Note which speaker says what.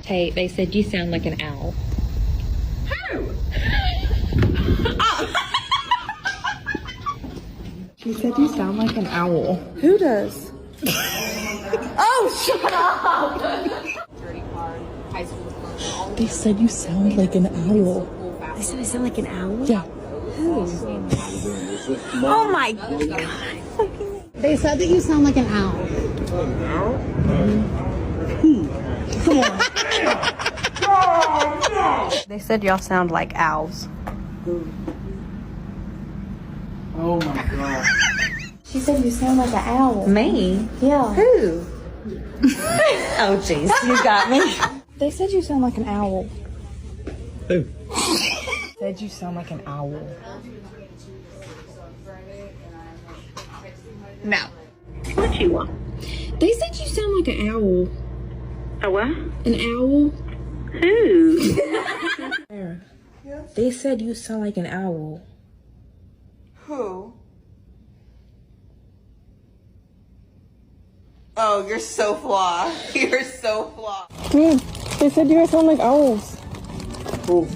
Speaker 1: Hey, they said you sound like an owl.
Speaker 2: Who?
Speaker 3: She said you sound like an owl.
Speaker 2: Who does? Oh, shut up!
Speaker 3: They said you sound like an owl.
Speaker 2: They said I sound like an owl?
Speaker 3: Yeah.
Speaker 2: Who? Oh my god.
Speaker 4: They said that you sound like an owl.
Speaker 2: They said y'all sound like owls.
Speaker 5: Oh my god.
Speaker 4: She said you sound like an owl.
Speaker 2: Me?
Speaker 4: Yeah.
Speaker 2: Who? Oh jeez, you got me.
Speaker 3: They said you sound like an owl.
Speaker 5: Who?
Speaker 3: Said you sound like an owl.
Speaker 2: No. What you want?
Speaker 1: They said you sound like an owl.
Speaker 2: A what?
Speaker 1: An owl?
Speaker 2: Who?
Speaker 3: Sarah, they said you sound like an owl.
Speaker 6: Who? Oh, you're so flawed. You're so flawed.
Speaker 3: Dude, they said you guys sound like owls.
Speaker 5: Who?